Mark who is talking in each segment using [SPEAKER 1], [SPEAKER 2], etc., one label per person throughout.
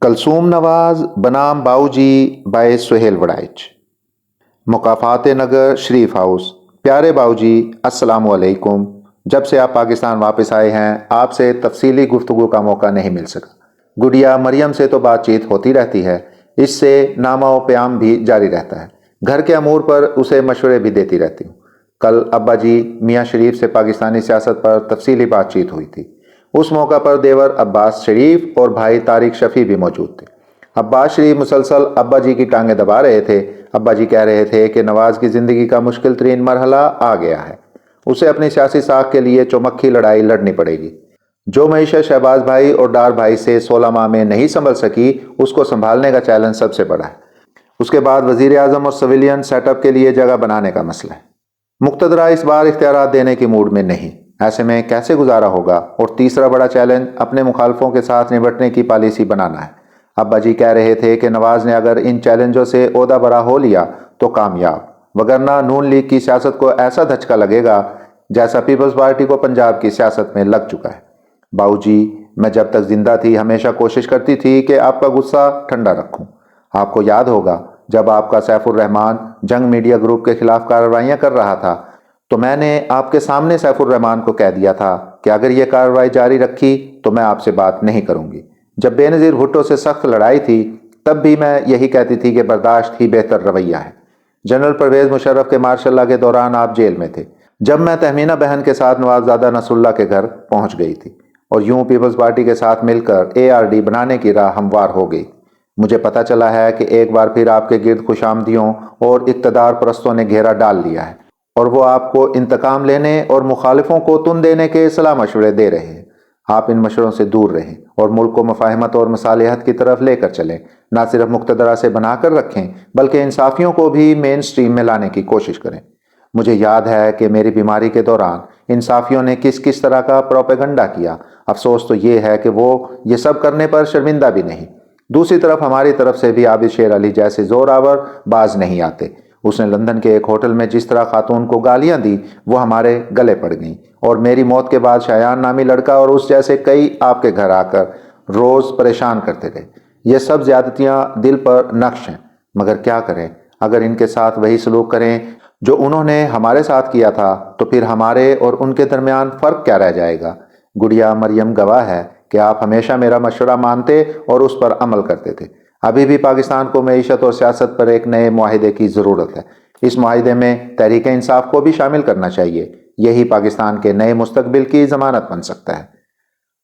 [SPEAKER 1] Kulsoom Nawaz بنام باؤجی bye Sohail Warraich, مقافات Nagar شریف house. پیارے باؤجی، السلام علیکم۔ جب سے آپ پاکستان واپس آئے ہیں آپ سے تفصیلی گفتگو کا موقع نہیں مل سکا۔ گڑیا مریم سے تو بات چیت ہوتی رہتی ہے، اس سے نامہ و پیام بھی جاری رہتا ہے، گھر کے امور پر اسے مشورے بھی دیتی رہتی ہوں۔ کل ابا جی میاں شریف سے پاکستانی سیاست پر تفصیلی بات چیت ہوئی تھی۔ اس موقع پر دیور عباس شریف اور بھائی طارق شفیع بھی موجود تھے۔ عباس شریف مسلسل ابا جی کی ٹانگیں دبا رہے تھے۔ ابا جی کہہ رہے تھے کہ نواز کی زندگی کا مشکل ترین مرحلہ آ گیا ہے، اسے اپنی سیاسی ساکھ کے لیے چومکھی لڑائی لڑنی پڑے گی۔ جو معیشت شہباز بھائی اور ڈار بھائی سے 16 ماہ میں نہیں سنبھل سکی، اس کو سنبھالنے کا چیلنج سب سے بڑا ہے۔ اس کے بعد وزیر اعظم اور سویلین سیٹ اپ کے لیے جگہ بنانے کا مسئلہ ہے۔ مقتدرہ اس بار اختیارات دینے کی موڈ میں نہیں، ایسے میں کیسے گزارا ہوگا؟ اور تیسرا بڑا چیلنج اپنے مخالفوں کے ساتھ نمٹنے کی پالیسی بنانا ہے۔ ابا جی کہہ رہے تھے کہ نواز نے اگر ان چیلنجوں سے عہدہ برا ہو لیا تو کامیاب، وگرنہ نون لیگ کی سیاست کو ایسا دھچکا لگے گا جیسا پیپلز پارٹی کو پنجاب کی سیاست میں لگ چکا ہے۔ باؤ جی، میں جب تک زندہ تھی ہمیشہ کوشش کرتی تھی کہ آپ کا غصہ ٹھنڈا رکھوں۔ آپ کو یاد ہوگا جب آپ کا سیف الرحمان جنگ میڈیا گروپ کے خلاف کارروائیاں کر رہا تھا تو میں نے آپ کے سامنے سیف الرحمان کو کہہ دیا تھا کہ اگر یہ کارروائی جاری رکھی تو میں آپ سے بات نہیں کروں گی۔ جب بے نظیر بھٹو سے سخت لڑائی تھی تب بھی میں یہی کہتی تھی کہ برداشت ہی بہتر رویہ ہے۔ جنرل پرویز مشرف کے مارشل لا کے دوران آپ جیل میں تھے جب میں تہمینہ بہن کے ساتھ نوابزادہ نصر اللہ کے گھر پہنچ گئی تھی، اور یوں پیپلز پارٹی کے ساتھ مل کر ARD بنانے کی راہ ہموار ہو گئی۔ مجھے پتہ چلا ہے کہ ایک بار پھر آپ کے گرد خوش آمدیوں اور اقتدار پرستوں نے گھیرا ڈال لیا ہے، اور وہ آپ کو انتقام لینے اور مخالفوں کو تن دینے کے صلاح مشورے دے رہے ہیں۔ آپ ان مشوروں سے دور رہیں اور ملک کو مفاہمت اور مصالحت کی طرف لے کر چلیں، نہ صرف مقتدرہ سے بنا کر رکھیں بلکہ انصافیوں کو بھی مین سٹریم میں لانے کی کوشش کریں۔ مجھے یاد ہے کہ میری بیماری کے دوران انصافیوں نے کس کس طرح کا پروپیگنڈا کیا۔ افسوس تو یہ ہے کہ وہ یہ سب کرنے پر شرمندہ بھی نہیں۔ دوسری طرف ہماری طرف سے بھی عابد شیر علی جیسے زور آور باز نہیں آتے۔ اس نے لندن کے ایک ہوٹل میں جس طرح خاتون کو گالیاں دی وہ ہمارے گلے پڑ گئیں، اور میری موت کے بعد شایان نامی لڑکا اور اس جیسے کئی آپ کے گھر آ کر روز پریشان کرتے گئے۔ یہ سب زیادتیاں دل پر نقش ہیں، مگر کیا کریں؟ اگر ان کے ساتھ وہی سلوک کریں جو انہوں نے ہمارے ساتھ کیا تھا تو پھر ہمارے اور ان کے درمیان فرق کیا رہ جائے گا؟ گڑیا مریم گواہ ہے کہ آپ ہمیشہ میرا مشورہ مانتے اور اس پر عمل کرتے تھے۔ ابھی بھی پاکستان کو معیشت اور سیاست پر ایک نئے معاہدے کی ضرورت ہے۔ اس معاہدے میں تحریک انصاف کو بھی شامل کرنا چاہیے، یہی پاکستان کے نئے مستقبل کی ضمانت بن سکتا ہے۔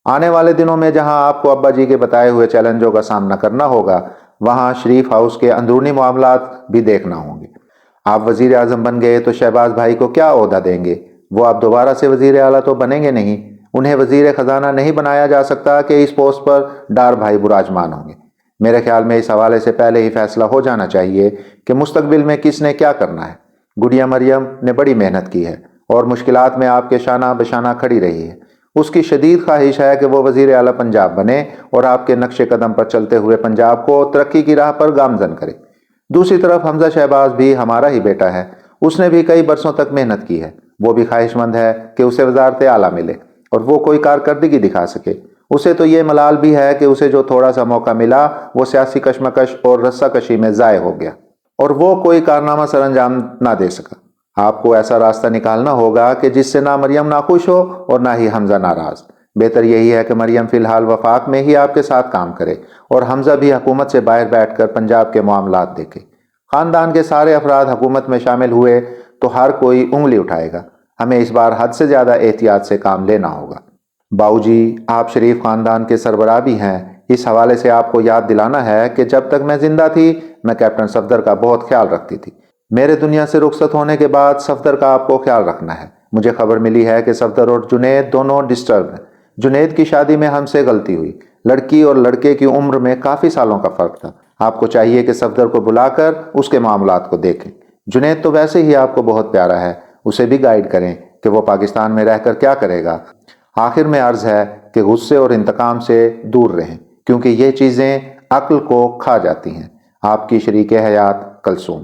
[SPEAKER 1] آنے والے دنوں میں جہاں آپ کو ابا جی کے بتائے ہوئے چیلنجوں کا سامنا کرنا ہوگا، وہاں شریف ہاؤس کے اندرونی معاملات بھی دیکھنا ہوں گے۔ آپ وزیر اعظم بن گئے تو شہباز بھائی کو کیا عہدہ دیں گے؟ وہ آپ دوبارہ سے وزیر اعلیٰ تو بنیں گے نہیں، انہیں وزیر خزانہ نہیں بنایا جا سکتا کہ اس پوسٹ پر ڈار بھائی براجمان ہوں گے۔ میرے خیال میں اس حوالے سے پہلے ہی فیصلہ ہو جانا چاہیے کہ مستقبل میں کس نے کیا کرنا ہے۔ گڑیا مریم نے بڑی محنت کی ہے اور مشکلات میں آپ کے شانہ بشانہ کھڑی رہی ہے۔ اس کی شدید خواہش ہے کہ وہ وزیر اعلیٰ پنجاب بنے اور آپ کے نقش قدم پر چلتے ہوئے پنجاب کو ترقی کی راہ پر گامزن کرے۔ دوسری طرف حمزہ شہباز بھی ہمارا ہی بیٹا ہے، اس نے بھی کئی برسوں تک محنت کی ہے، وہ بھی خواہش مند ہے کہ اسے وزارت اعلیٰ ملے اور وہ کوئی کارکردگی دکھا سکے۔ اسے تو یہ ملال بھی ہے کہ اسے جو تھوڑا سا موقع ملا وہ سیاسی کشمکش اور رسہ کشی میں ضائع ہو گیا اور وہ کوئی کارنامہ سر انجام نہ دے سکا۔ آپ کو ایسا راستہ نکالنا ہوگا کہ جس سے نہ مریم ناخوش ہو اور نہ ہی حمزہ ناراض۔ بہتر یہی ہے کہ مریم فی الحال وفاق میں ہی آپ کے ساتھ کام کرے اور حمزہ بھی حکومت سے باہر بیٹھ کر پنجاب کے معاملات دیکھے۔ خاندان کے سارے افراد حکومت میں شامل ہوئے تو ہر کوئی انگلی اٹھائے گا۔ ہمیں اس بار حد سے زیادہ احتیاط سے کام لینا ہوگا۔ باؤ جی، آپ شریف خاندان کے سربراہ بھی ہیں، اس حوالے سے آپ کو یاد دلانا ہے کہ جب تک میں زندہ تھی میں کیپٹن صفدر کا بہت خیال رکھتی تھی۔ میرے دنیا سے رخصت ہونے کے بعد صفدر کا آپ کو خیال رکھنا ہے۔ مجھے خبر ملی ہے کہ صفدر اور جنید دونوں ڈسٹرب ہیں۔ جنید کی شادی میں ہم سے غلطی ہوئی، لڑکی اور لڑکے کی عمر میں کافی سالوں کا فرق تھا۔ آپ کو چاہیے کہ صفدر کو بلا کر اس کے معاملات کو دیکھیں۔ جنید تو ویسے ہی آپ کو بہت پیارا ہے، اسے بھی گائیڈ کریں کہ وہ پاکستان میں رہ کر کیا کرے گا۔ آخر میں عرض ہے کہ غصے اور انتقام سے دور رہیں کیونکہ یہ چیزیں عقل کو کھا جاتی ہیں۔ آپ کی شریک حیات کلثوم۔